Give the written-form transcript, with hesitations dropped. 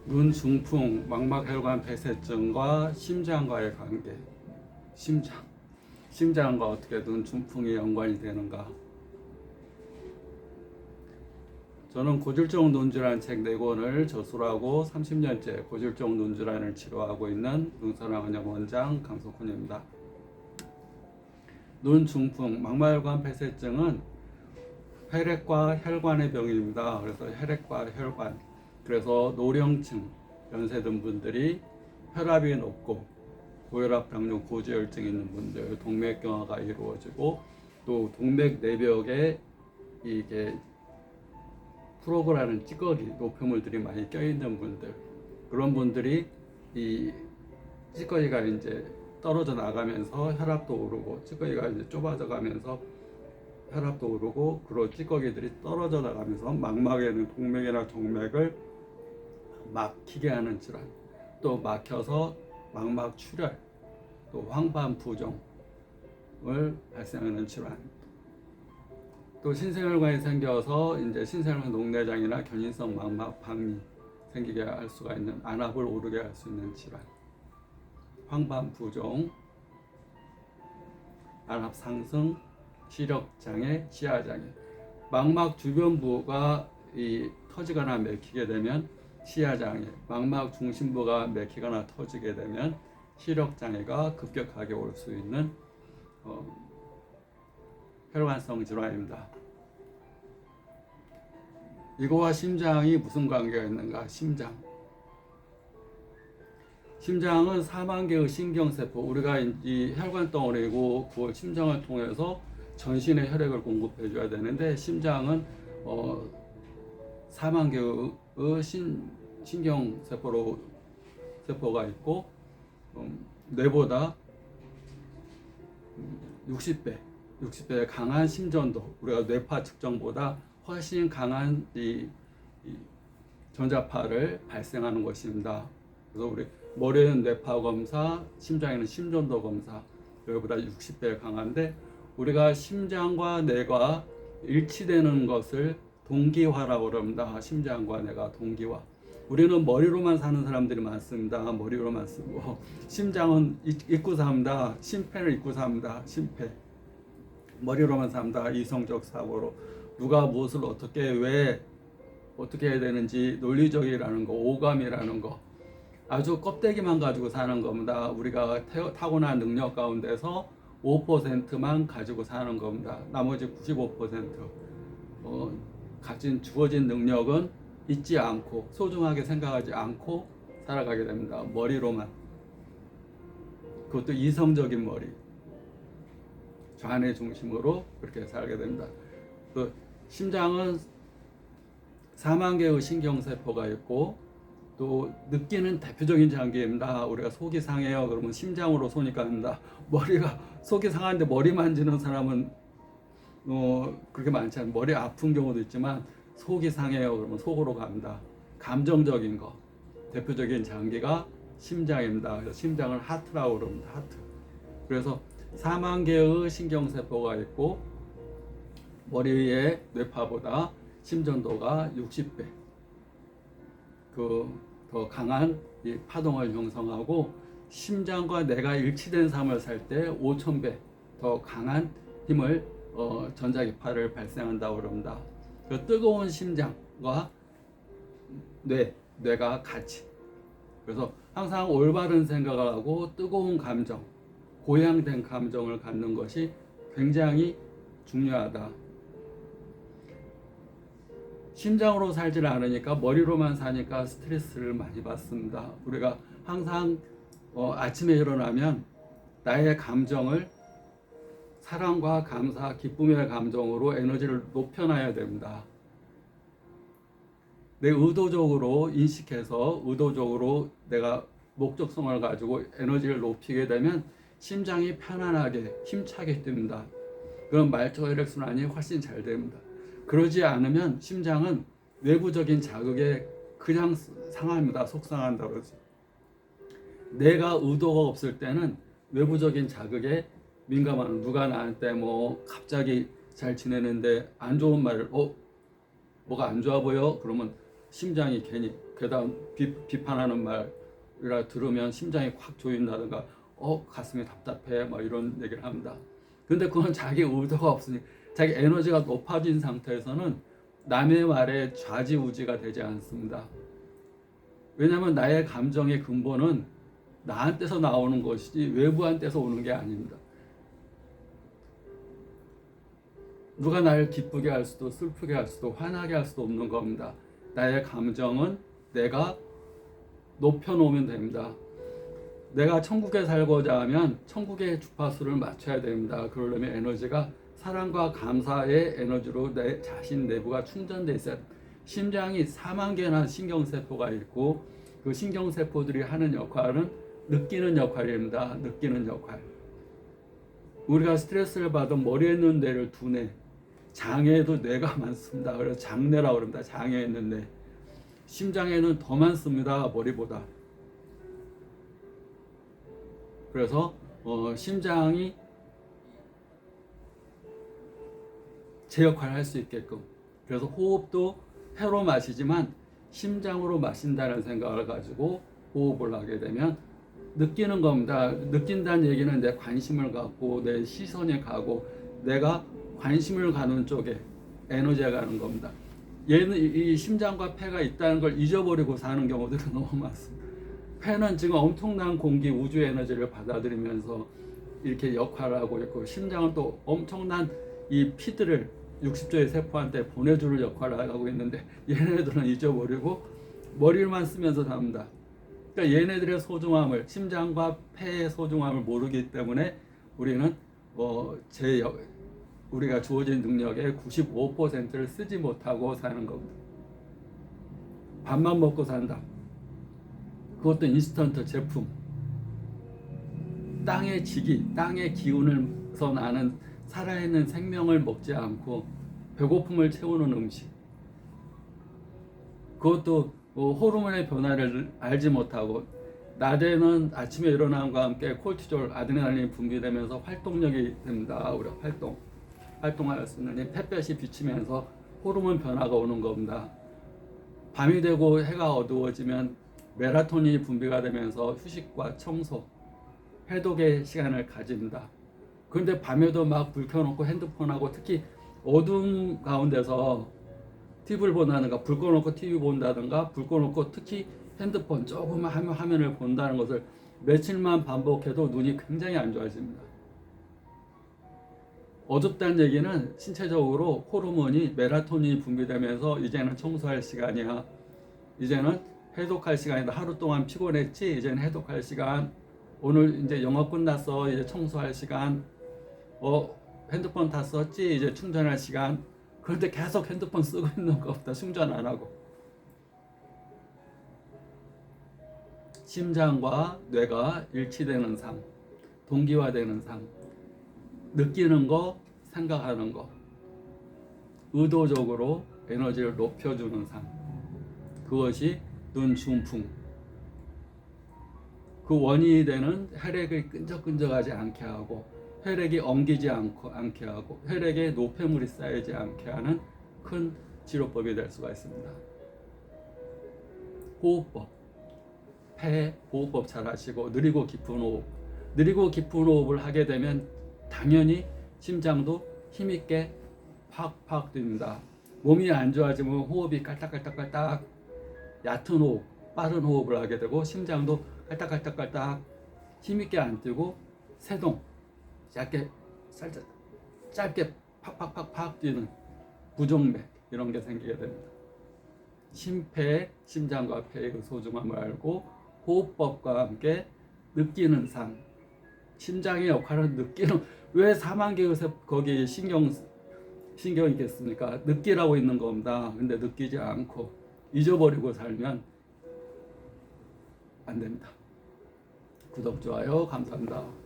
눈 중풍, 망막혈관 폐쇄증과 심장과의 관계. 심장과 어떻게 눈 중풍이 연관이 되는가? 저는 고질적 눈질환 책 4권을 저술하고 30년째 고질적 눈질환을 치료하고 있는 눈사랑원장 원장 강석훈입니다. 눈 중풍, 망막혈관 폐쇄증은 혈액과 혈관의 병입니다. 그래서 혈액과 혈관, 그래서 노령층, 연세든 분들이 혈압이 높고 고혈압, 당뇨, 고지혈증 있는 분들, 동맥경화가 이루어지고 또 동맥 내벽에 이게 프로그라는 찌꺼기, 노폐물들이 많이 껴있는 분들, 그런 분들이 이 찌꺼기가 이제 떨어져 나가면서 혈압도 오르고, 찌꺼기가 이제 좁아져 가면서 혈압도 오르고, 그런 찌꺼기들이 떨어져 나가면서 망막에는 동맥이나 정맥을 막히게 하는 질환, 또 막혀서 망막 출혈, 또 황반 부종을 발생하는 질환, 또 신생혈관이 생겨서 이제 신생혈관 녹내장이나 견인성 망막 박리 생기게 할 수가 있는, 안압을 오르게 할 수 있는 질환, 황반 부종, 안압 상승, 시력 장애, 치아 장애, 망막 주변부가 터지거나 맥히게 되면 치아 장애, 망막 중심부가 맥히거나 터지게 되면 시력 장애가 급격하게 올 수 있는 혈관성 질환입니다. 이거와 심장이 무슨 관계가 있는가? 심장은 4만 개의 신경세포, 우리가 이 혈관 덩어리고 그걸 심장을 통해서 전신에 혈액을 공급해 줘야 되는데, 심장은 4만 개의 신경세포가 있고, 뇌보다 60배 강한 심전도, 우리가 뇌파 측정보다 훨씬 강한 이 전자파를 발생하는 것입니다. 그래서 우리 머리에는 뇌파 검사, 심장에는 심전도 검사, 여기보다 60배 강한데, 우리가 심장과 뇌가 일치되는 것을 동기화라고 합니다. 심장과 뇌가 동기화. 우리는 머리로만 사는 사람들이 많습니다. 머리로만 쓰고, 심장은 잊고 삽니다. 심폐를 잊고 삽니다. 심폐. 머리로만 삽니다. 이성적 사고로 누가 무엇을 왜 어떻게 해야 되는지, 논리적이라는 거, 오감이라는 거, 아주 껍데기만 가지고 사는 겁니다. 우리가 타고난 능력 가운데서 5%만 가지고 사는 겁니다. 나머지 95% 주어진 능력은 잊지 않고 소중하게 생각하지 않고 살아가게 됩니다. 머리로만. 그것도 이성적인 머리, 좌뇌 중심으로 그렇게 살게 됩니다. 그 심장은 4만 개의 신경세포가 있고, 또 느끼는 대표적인 장기입니다. 우리가 속이 상해요 그러면 심장으로 손이 갑니다. 속이 상한데 머리 만지는 사람은 그렇게 많지 않아요. 머리 아픈 경우도 있지만 속이 상해요 그러면 속으로 갑니다. 감정적인 거, 대표적인 장기가 심장입니다. 그래서 심장을 하트라고 그럽니다. 하트. 그래서 4만 개의 신경세포가 있고, 머리 위에 뇌파보다 심전도가 60배 더 강한 이 파동을 형성하고, 심장과 뇌가 일치된 삶을 살 때 5,000배 더 강한 힘을 전자기파를 발생한다고 합니다. 그 뜨거운 심장과 뇌가 같이, 그래서 항상 올바른 생각을 하고 뜨거운 감정, 고양된 감정을 갖는 것이 굉장히 중요하다. 심장으로 살지 않으니까, 머리로만 사니까 스트레스를 많이 받습니다. 우리가 항상 아침에 일어나면 나의 감정을 사랑과 감사, 기쁨의 감정으로 에너지를 높여놔야 됩니다. 내 의도적으로 인식해서 의도적으로 내가 목적성을 가지고 에너지를 높이게 되면 심장이 편안하게 힘차게 뜁니다. 그럼 말초 혈액순환이 훨씬 잘 됩니다. 그러지 않으면 심장은 외부적인 자극에 그냥 상합니다. 속상한다 그러지. 내가 의도가 없을 때는 외부적인 자극에 민감한, 누가 나한테 갑자기 잘 지내는데 안 좋은 말을 뭐가 안 좋아 보여? 그러면 심장이 괜히 게다가 비판하는 말이라 들으면 심장이 확 조인다든가 가슴이 답답해 뭐 이런 얘기를 합니다. 근데 그건 자기 의도가 없으니 자기 에너지가 높아진 상태에서는 남의 말에 좌지우지가 되지 않습니다. 왜냐하면 나의 감정의 근본은 나한테서 나오는 것이지 외부한테서 오는 게 아닙니다. 누가 나를 기쁘게 할 수도 슬프게 할 수도 화나게 할 수도 없는 겁니다. 나의 감정은 내가 높여놓으면 됩니다. 내가 천국에 살고자 하면 천국의 주파수를 맞춰야 됩니다. 그러려면 에너지가 사랑과 감사의 에너지로 내 자신 내부가 충전돼 있어야 됩니다. 심장이 4만 개나 신경세포가 있고 그 신경세포들이 하는 역할은 느끼는 역할입니다. 느끼는 역할. 우리가 스트레스를 받은 머리에 있는 뇌를 두뇌, 장에도 뇌가 많습니다. 그래서 장뇌라고 합니다. 장에 있는 뇌. 심장에는 더 많습니다. 머리보다. 그래서 심장이 제 역할을 할 수 있게끔, 그래서 호흡도 폐로 마시지만 심장으로 마신다는 생각을 가지고 호흡을 하게 되면 느끼는 겁니다. 느낀다는 얘기는 내 관심을 갖고 내 시선이 가고 내가 관심을 가는 쪽에 에너지가 가는 겁니다. 얘는 이 심장과 폐가 있다는 걸 잊어버리고 사는 경우들이 너무 많습니다. 폐는 지금 엄청난 공기 우주 에너지를 받아들이면서 이렇게 역할을 하고 있고, 심장은 또 엄청난 이 피들을 60조의 세포한테 보내줄 역할을 하고 있는데 얘네들은 잊어버리고 머리만 쓰면서 삽니다. 그러니까 얘네들의 소중함을, 심장과 폐의 소중함을 모르기 때문에 우리는 우리가 주어진 능력의 95%를 쓰지 못하고 사는 겁니다. 밥만 먹고 산다. 그것도 인스턴트 제품. 땅의 지기, 땅의 기운에서 나는 살아있는 생명을 먹지 않고 배고픔을 채우는 음식. 그것도 호르몬의 변화를 알지 못하고 낮에는 아침에 일어남과 함께 콜티졸, 아드레날린이 분비되면서 활동력이 됩니다. 우리 활동할 수 있는 햇볕이 비치면서 호르몬 변화가 오는 겁니다. 밤이 되고 해가 어두워지면 멜라토닌이 분비가 되면서 휴식과 청소, 해독의 시간을 가집니다. 그런데 밤에도 막 불 켜놓고 핸드폰하고, 특히 어두운 가운데서 TV를 본다든가, 불 꺼놓고 TV 본다든가, 불 꺼놓고 특히 핸드폰 조그만 화면을 본다는 것을 며칠만 반복해도 눈이 굉장히 안 좋아집니다. 어둡다는 얘기는 신체적으로 호르몬이 멜라토닌이 분비되면서 이제는 청소할 시간이야, 이제는 해독할 시간이다, 하루 동안 피곤했지, 이제는 해독할 시간, 오늘 이제 영어 끝났어, 이제 청소할 시간, 핸드폰 다 썼지, 이제 충전할 시간. 그런데 계속 핸드폰 쓰고 있는 것보다 충전 안 하고. 심장과 뇌가 일치되는 삶, 동기화되는 삶, 느끼는 거, 생각하는 거, 의도적으로 에너지를 높여주는 삶, 그것이 눈중풍. 그 원인이 되는 혈액을 끈적끈적하지 않게 하고, 혈액이 엉기지 않게 하고, 혈액에 노폐물이 쌓이지 않게 하는 큰 치료법이 될 수가 있습니다. 호흡법, 폐 호흡법 잘 하시고, 느리고 깊은 호흡. 느리고 깊은 호흡을 하게 되면 당연히 심장도 힘있게 팍팍 뜁니다. 몸이 안 좋아지면 호흡이 깔딱깔딱깔딱, 얕은 호흡, 빠른 호흡을 하게 되고, 심장도 깔딱깔딱깔딱 힘있게 안 뛰고 세동, 살짝 짧게 팍팍팍팍 뛰는 부정맥, 이런 게 생기게 됩니다. 심폐, 심장과 폐의 그 소중함을 알고 호흡법과 함께 느끼는 삶. 심장의 역할은 느끼는, 왜 4만 개의 거기 신경이 있겠습니까? 느끼라고 있는 겁니다. 근데 느끼지 않고 잊어버리고 살면 안 됩니다. 구독, 좋아요 감사합니다.